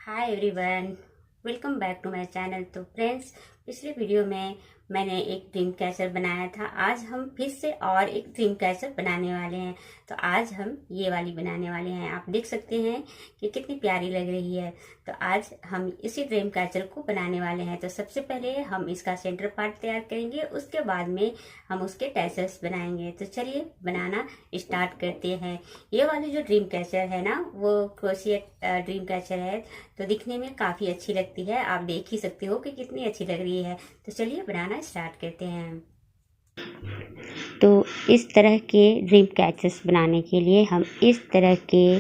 Hi everyone, welcome back to my channel. तो friends, पिछले video में मैंने एक ड्रीम कैचर बनाया था। आज हम फिर से और एक ड्रीम कैचर बनाने वाले हैं। तो आज हम ये वाली बनाने वाले हैं। आप देख सकते हैं कि कितनी प्यारी लग रही है। तो आज हम इसी ड्रीम कैचर को बनाने वाले हैं। तो सबसे पहले हम इसका सेंटर पार्ट तैयार करेंगे, उसके बाद में हम उसके टैसल्स बनाएंगे। तो चलिए बनाना स्टार्ट करते हैं। ये वाली जो ड्रीम कैचर है ना, वो क्रोशिया ड्रीम कैचर है। तो दिखने में काफ़ी अच्छी लगती है। आप देख ही सकते हो कि कितनी अच्छी लग रही है। तो चलिए बनाना स्टार्ट करते हैं। तो इस तरह के ड्रीम कैचर्स बनाने के लिए हम इस तरह के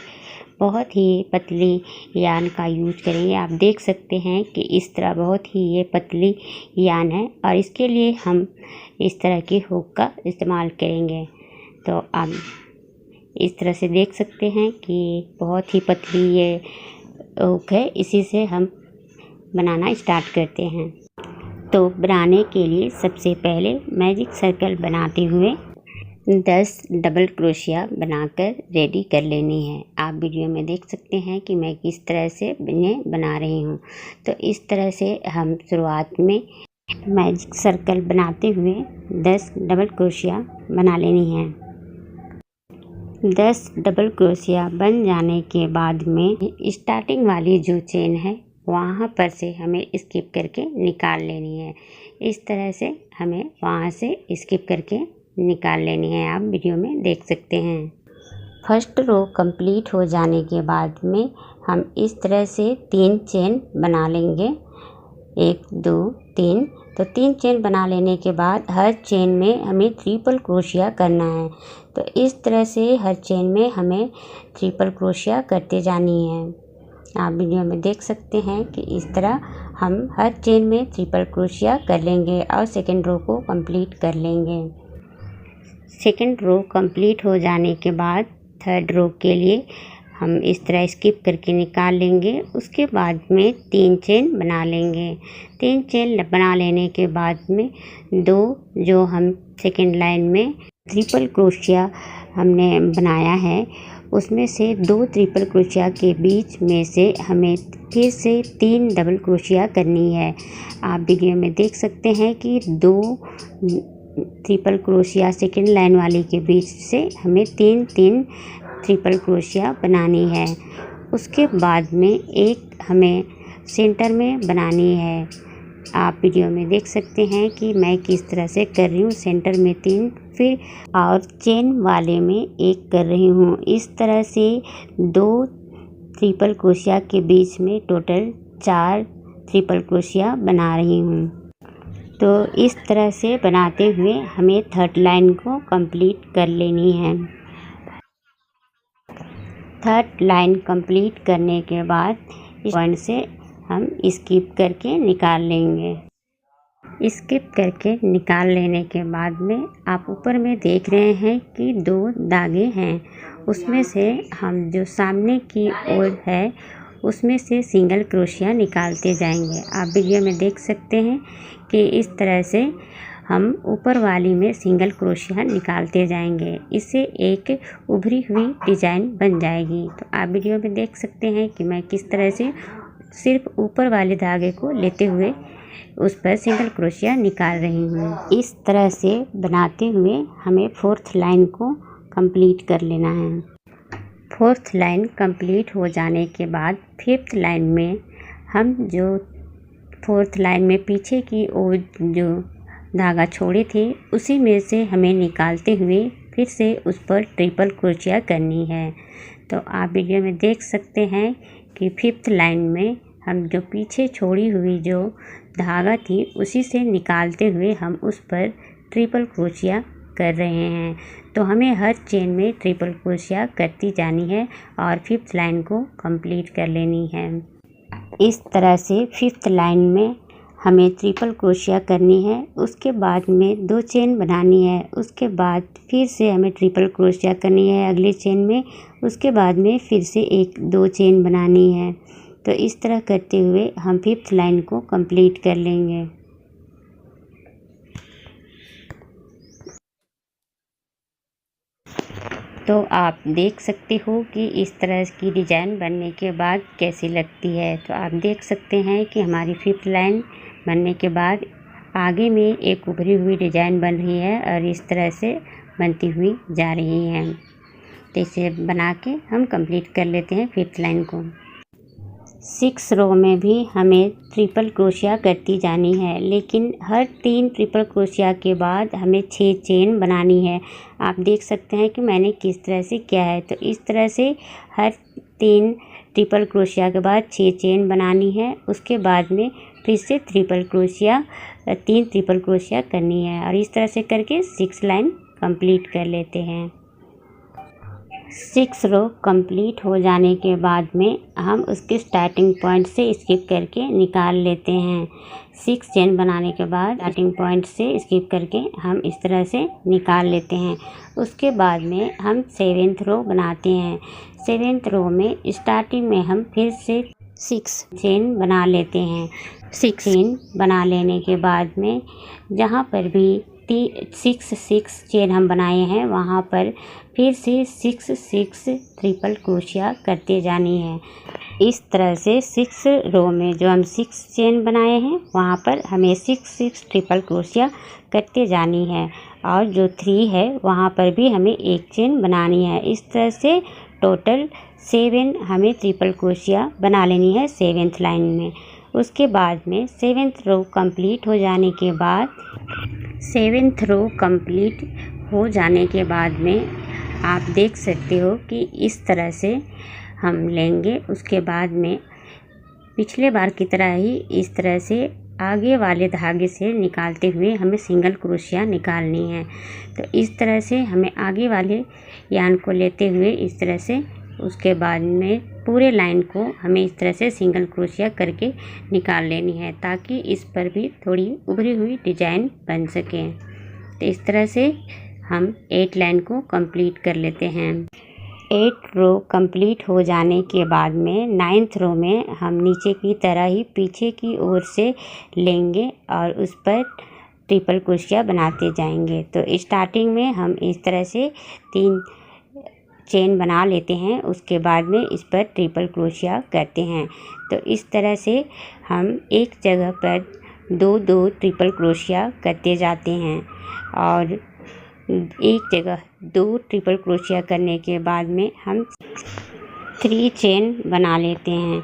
बहुत ही पतली यान का यूज करेंगे। आप देख सकते हैं कि इस तरह बहुत ही ये पतली यान है और इसके लिए हम इस तरह की हुक का इस्तेमाल करेंगे। तो आप इस तरह से देख सकते हैं कि बहुत ही पतली ये हुक है। इसी से हम बनाना स्टार्ट करते हैं। तो बनाने के लिए सबसे पहले मैजिक सर्कल बनाते हुए 10 डबल क्रोशिया बनाकर रेडी कर लेनी है। आप वीडियो में देख सकते हैं कि मैं किस तरह से इन्हें बना रही हूँ। तो इस तरह से हम शुरुआत में मैजिक सर्कल बनाते हुए 10 डबल क्रोशिया बना लेनी है। 10 डबल क्रोशिया बन जाने के बाद में स्टार्टिंग वाली जो चेन है वहाँ पर से हमें स्किप करके निकाल लेनी है। इस तरह से हमें वहाँ से स्किप करके निकाल लेनी है। आप वीडियो में देख सकते हैं। फर्स्ट रो कंप्लीट हो जाने के बाद में हम इस तरह से 3 चेन बना लेंगे। 1 2 3। तो 3 चेन बना लेने के बाद हर चेन में हमें ट्रिपल क्रोशिया करना है। तो इस तरह से हर चेन में हमें ट्रिपल क्रोशिया करते जानी है। आप वीडियो में देख सकते हैं कि इस तरह हम हर चेन में ट्रिपल क्रोशिया कर लेंगे और सेकेंड रो को कंप्लीट कर लेंगे। सेकेंड रो कंप्लीट हो जाने के बाद थर्ड रो के लिए हम इस तरह स्किप करके निकाल लेंगे। उसके बाद में 3 चेन बना लेंगे। 3 चेन बना लेने के बाद में 2 जो हम सेकेंड लाइन में ट्रिपल क्रोशिया हमने बनाया है, उसमें से 2 ट्रिपल क्रोशिया के बीच में से हमें फिर से 3 डबल क्रोशिया करनी है। आप वीडियो में देख सकते हैं कि 2 ट्रिपल क्रोशिया सेकेंड लाइन वाली के बीच से हमें 3 ट्रिपल क्रोशिया बनानी है। उसके बाद में एक हमें सेंटर में बनानी है। आप वीडियो में देख सकते हैं कि मैं किस तरह से कर रही हूँ। सेंटर में 3 फिर और चेन वाले में 1 कर रही हूँ। इस तरह से 2 ट्रिपल क्रोशिया के बीच में टोटल 4 ट्रिपल क्रोशिया बना रही हूँ। तो इस तरह से बनाते हुए हमें थर्ड लाइन को कंप्लीट कर लेनी है। थर्ड लाइन कंप्लीट करने के बाद इस पॉइंट से हम स्किप करके निकाल लेंगे। स्किप करके निकाल लेने के बाद में आप ऊपर में देख रहे हैं कि 2 धागे हैं। उसमें से हम जो सामने की ओर है उसमें से सिंगल क्रोशिया निकालते जाएंगे। आप वीडियो में देख सकते हैं कि इस तरह से हम ऊपर वाली में सिंगल क्रोशिया निकालते जाएंगे। इससे एक उभरी हुई डिजाइन बन जाएगी। तो आप वीडियो में देख सकते हैं कि मैं किस तरह से सिर्फ ऊपर वाले धागे को लेते हुए उस पर सिंगल क्रोशिया निकाल रही हूँ। इस तरह से बनाते हुए हमें 4th लाइन को कंप्लीट कर लेना है। 4th लाइन कंप्लीट हो जाने के बाद 5th लाइन में हम जो 4th लाइन में पीछे की ओर जो धागा छोड़े थे उसी में से हमें निकालते हुए फिर से उस पर ट्रिपल क्रोशिया करनी है। तो आप वीडियो में देख सकते हैं कि 5th लाइन में हम जो पीछे छोड़ी हुई जो धागा थी उसी से निकालते हुए हम उस पर ट्रिपल क्रोशिया कर रहे हैं। तो हमें हर चेन में ट्रिपल क्रोशिया करती जानी है और 5th लाइन को कंप्लीट कर लेनी है। इस तरह से 5th लाइन में हमें ट्रिपल क्रोशिया करनी है। उसके बाद में 2 चेन बनानी है। उसके बाद फिर से हमें ट्रिपल क्रोशिया करनी है अगले चेन में। उसके बाद में फिर से 1-2 चेन बनानी है। तो इस तरह करते हुए हम 5th लाइन को कंप्लीट कर लेंगे। तो आप देख सकते हो कि इस तरह की डिज़ाइन बनने के बाद कैसी लगती है। तो आप देख सकते हैं कि हमारी 5th लाइन बनने के बाद आगे में एक उभरी हुई डिज़ाइन बन रही है और इस तरह से बनती हुई जा रही है। तो इसे बना के हम कंप्लीट कर लेते हैं 5th लाइन को। 6 रो में भी हमें ट्रिपल क्रोशिया करती जानी है, लेकिन हर 3 ट्रिपल क्रोशिया के बाद हमें 6 चेन बनानी है। आप देख सकते हैं कि मैंने किस तरह से किया है। तो इस तरह से हर 3 ट्रिपल क्रोशिया के बाद 6 चेन बनानी है। उसके बाद में फिर से 3 ट्रिपल क्रोशिया करनी है और इस तरह से करके 6 लाइन कंप्लीट कर लेते हैं। 6 रो कंप्लीट हो जाने के बाद में हम उसके स्टार्टिंग पॉइंट से स्किप करके निकाल लेते हैं। 6 चेन बनाने के बाद स्टार्टिंग पॉइंट से स्किप करके हम इस तरह से निकाल लेते हैं। उसके बाद में हम 7th रो बनाते हैं। 7th रो में स्टार्टिंग में हम फिर से 6 चेन बना लेते हैं। 6 चेन बना लेने के बाद में जहाँ पर भी 6 चेन हम बनाए हैं वहाँ पर फिर से 6 ट्रिपल क्रोशिया करते जानी है। इस तरह से 6 रो में जो हम 6 चेन बनाए हैं वहाँ पर हमें 6 ट्रिपल क्रोशिया करते जानी है और जो 3 है वहाँ पर भी हमें 1 चेन बनानी है। इस तरह से टोटल 7 हमें ट्रिपल क्रोशिया बना लेनी है 7th लाइन में। उसके बाद में 7th रो कंप्लीट हो जाने के बाद 7th रो कंप्लीट हो जाने के बाद में आप देख सकते हो कि इस तरह से हम लेंगे। उसके बाद में पिछले बार की तरह ही इस तरह से आगे वाले धागे से निकालते हुए हमें सिंगल क्रोशिया निकालनी है। तो इस तरह से हमें आगे वाले यार्न को लेते हुए इस तरह से उसके बाद में पूरे लाइन को हमें इस तरह से सिंगल क्रोशिया करके निकाल लेनी है ताकि इस पर भी थोड़ी उभरी हुई डिज़ाइन बन सके। तो इस तरह से हम 8 लाइन को कंप्लीट कर लेते हैं। 8 रो कंप्लीट हो जाने के बाद में 9th रो में हम नीचे की तरह ही पीछे की ओर से लेंगे और उस पर ट्रिपल क्रोशिया बनाते जाएंगे। तो स्टार्टिंग में हम इस तरह से 3 चेन बना लेते हैं। उसके बाद में इस पर ट्रिपल क्रोशिया करते हैं। तो इस तरह से हम एक जगह पर 2 ट्रिपल क्रोशिया करते जाते हैं और एक जगह 2 ट्रिपल क्रोशिया करने के बाद में हम 3 चेन बना लेते हैं।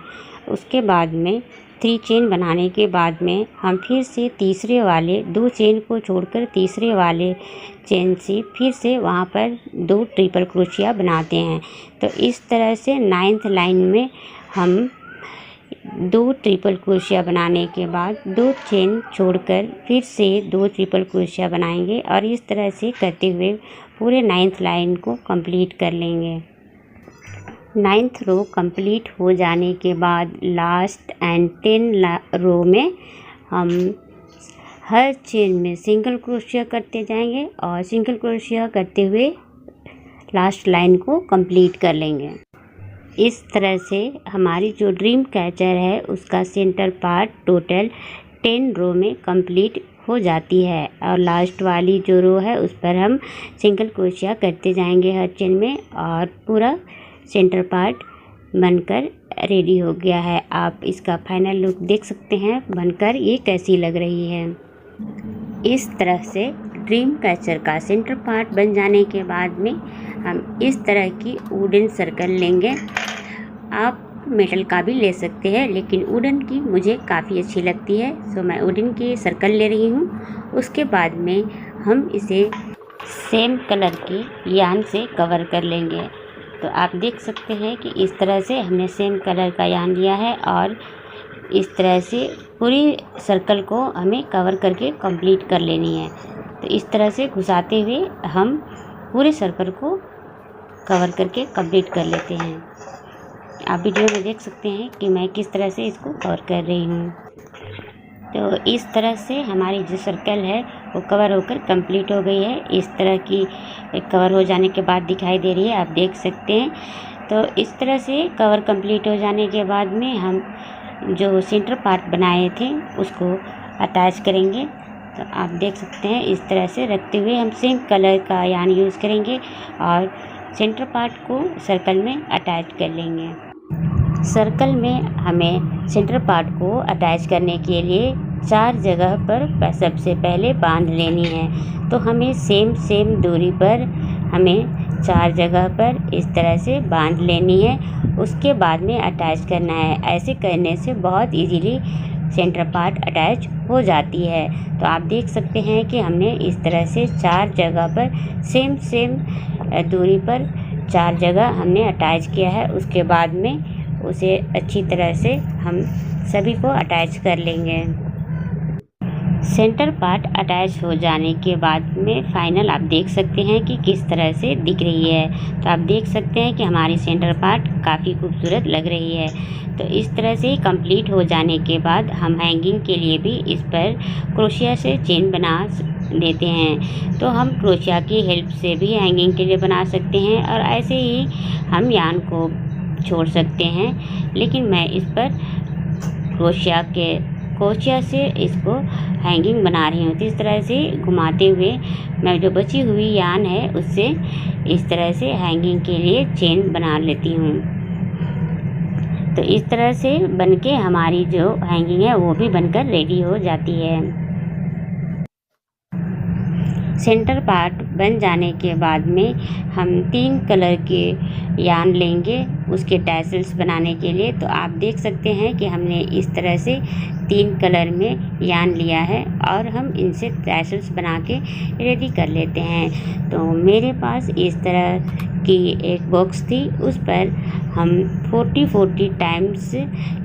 उसके बाद में 3 चेन बनाने के बाद में हम फिर से तीसरे वाले 2 चेन को छोड़कर तीसरे वाले चेन से फिर से वहाँ पर 2 ट्रिपल क्रोशिया बनाते हैं। तो इस तरह से 9th लाइन में हम 2 ट्रिपल क्रोशिया बनाने के बाद 2 चेन छोड़कर फिर से 2 ट्रिपल क्रोशिया बनाएंगे और इस तरह से करते हुए पूरे 9th लाइन को कंप्लीट कर लेंगे। 9th रो कंप्लीट हो जाने के बाद लास्ट एंड 10 रो में हम हर चेन में सिंगल क्रोशिया करते जाएंगे और सिंगल क्रोशिया करते हुए लास्ट लाइन को कंप्लीट कर लेंगे। इस तरह से हमारी जो ड्रीम कैचर है उसका सेंटर पार्ट टोटल 10 रो में कंप्लीट हो जाती है और लास्ट वाली जो रो है उस पर हम सिंगल क्रोशिया करते जाएंगे हर चेन में और पूरा सेंटर पार्ट बनकर रेडी हो गया है। आप इसका फाइनल लुक देख सकते हैं बनकर ये कैसी लग रही है। इस तरह से ड्रीम कैचर का सेंटर पार्ट बन जाने के बाद में हम इस तरह की वुडन सर्कल लेंगे। आप मेटल का भी ले सकते हैं लेकिन वुडन की मुझे काफ़ी अच्छी लगती है, सो मैं वुडन की सर्कल ले रही हूँ। उसके बाद में हम इसे सेम कलर की यार्न से कवर कर लेंगे। तो आप देख सकते हैं कि इस तरह से हमने सेम कलर का यार्न लिया है और इस तरह से पूरी सर्कल को हमें कवर करके कंप्लीट कर लेनी है। तो इस तरह से घुसाते हुए हम पूरे सर्कल को कवर करके कंप्लीट कर लेते हैं। आप वीडियो में देख सकते हैं कि मैं किस तरह से इसको कवर कर रही हूँ। तो इस तरह से हमारी जो सर्कल है वो कवर होकर कंप्लीट हो गई है। इस तरह की कवर हो जाने के बाद दिखाई दे रही है, आप देख सकते हैं। तो इस तरह से कवर कंप्लीट हो जाने के बाद में हम जो सेंटर पार्ट बनाए थे उसको अटैच करेंगे। तो आप देख सकते हैं इस तरह से रखते हुए हम सेम कलर का यार्न यूज़ करेंगे और सेंटर पार्ट को सर्कल में अटैच कर लेंगे। सर्कल में हमें सेंटर पार्ट को अटैच करने के लिए 4 जगह पर सबसे पहले बांध लेनी है। तो हमें सेम दूरी पर हमें 4 जगह पर इस तरह से बांध लेनी है, उसके बाद में अटैच करना है। ऐसे करने से बहुत इजीली सेंटर पार्ट अटैच हो जाती है। तो आप देख सकते हैं कि हमने इस तरह से 4 जगह पर सेम दूरी पर 4 जगह हमने अटैच किया है। उसके बाद में उसे अच्छी तरह से हम सभी को अटैच कर लेंगे। सेंटर पार्ट अटैच हो जाने के बाद में फाइनल आप देख सकते हैं कि किस तरह से दिख रही है। तो आप देख सकते हैं कि हमारी सेंटर पार्ट काफ़ी खूबसूरत लग रही है। तो इस तरह से कंप्लीट हो जाने के बाद हम हैंगिंग के लिए भी इस पर क्रोशिया से चेन बना देते हैं। तो हम क्रोशिया की हेल्प से भी हैंगिंग के लिए बना सकते हैं और ऐसे ही हम यान को छोड़ सकते हैं, लेकिन मैं इस पर क्रोशिया से इसको हैंगिंग बना रही हूँ। तो इस तरह से घुमाते हुए मैं जो बची हुई यान है उससे इस तरह से हैंगिंग के लिए चेन बना लेती हूँ। तो इस तरह से बनके हमारी जो हैंगिंग है वो भी बनकर रेडी हो जाती है। सेंटर पार्ट बन जाने के बाद में हम 3 कलर के यान लेंगे उसके टैसल्स बनाने के लिए। तो आप देख सकते हैं कि हमने इस तरह से 3 कलर में यान लिया है और हम इनसे टैसल्स बना के रेडी कर लेते हैं। तो मेरे पास इस तरह की एक बॉक्स थी, उस पर हम 40 टाइम्स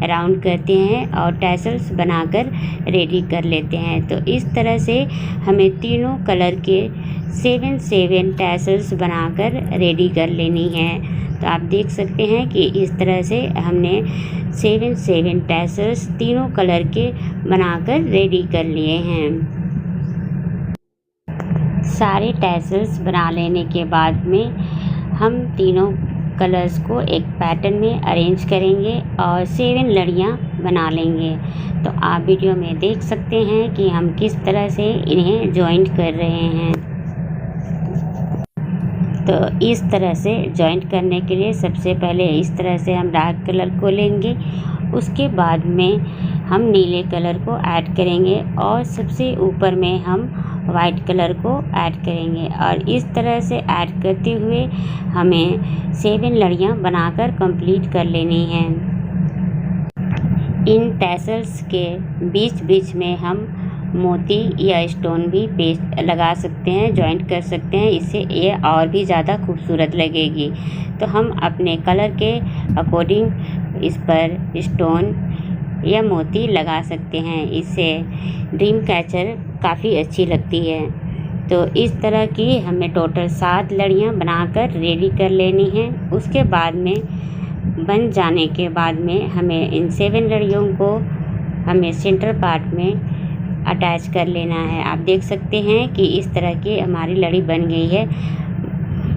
राउंड करते हैं और टैसल्स बनाकर रेडी कर लेते हैं। तो इस तरह से हमें तीनों कलर के 7 टैसल्स बनाकर रेडी कर लेनी है। तो आप देख सकते हैं कि इस तरह से हमने 7 टैसल्स तीनों कलर के बनाकर रेडी कर लिए हैं। सारे टैसल्स बना लेने के बाद में हम तीनों कलर्स को एक पैटर्न में अरेंज करेंगे और 7 लड़ियाँ बना लेंगे। तो आप वीडियो में देख सकते हैं कि हम किस तरह से इन्हें जॉइंट कर रहे हैं। तो इस तरह से जॉइंट करने के लिए सबसे पहले इस तरह से हम डार्क कलर को लेंगे, उसके बाद में हम नीले कलर को ऐड करेंगे और सबसे ऊपर में हम वाइट कलर को ऐड करेंगे और इस तरह से ऐड करते हुए हमें 7 लड़ियाँ बनाकर कंप्लीट कर लेनी हैं। इन टैसल्स के बीच में हम मोती या स्टोन भी पेस्ट लगा सकते हैं, जॉइंट कर सकते हैं, इससे ये और भी ज़्यादा खूबसूरत लगेगी। तो हम अपने कलर के अकॉर्डिंग इस पर स्टोन या मोती लगा सकते हैं, इससे ड्रीम कैचर काफ़ी अच्छी लगती है। तो इस तरह की हमें टोटल 7 लड़ियाँ बनाकर रेडी कर लेनी हैं। उसके बाद में बन जाने के बाद में हमें इन 7 लड़ियों को हमें सेंटर पार्ट में अटैच कर लेना है। आप देख सकते हैं कि इस तरह की हमारी लड़ी बन गई है।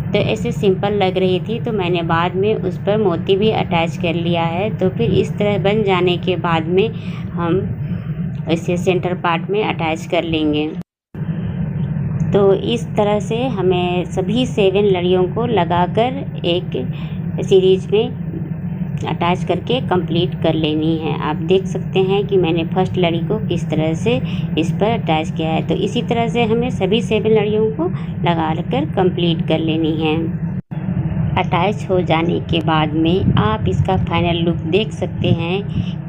तो ऐसे सिंपल लग रही थी तो मैंने बाद में उस पर मोती भी अटैच कर लिया है। तो फिर इस तरह बन जाने के बाद में हम इसे सेंटर पार्ट में अटैच कर लेंगे। तो इस तरह से हमें सभी 7 लड़ियों को लगाकर एक सीरीज में अटैच करके कंप्लीट कर लेनी है। आप देख सकते हैं कि मैंने फर्स्ट लड़ी को किस तरह से इस पर अटैच किया है। तो इसी तरह से हमें सभी 7 लड़ियों को लगा कर कंप्लीट कर लेनी है। अटैच हो जाने के बाद में आप इसका फाइनल लुक देख सकते हैं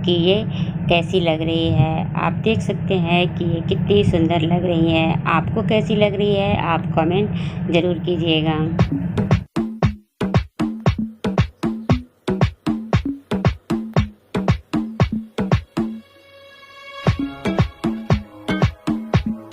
कि ये कैसी लग रही है। आप देख सकते हैं कि ये कितनी सुंदर लग रही है। आपको कैसी लग रही है आप कमेंट ज़रूर कीजिएगा।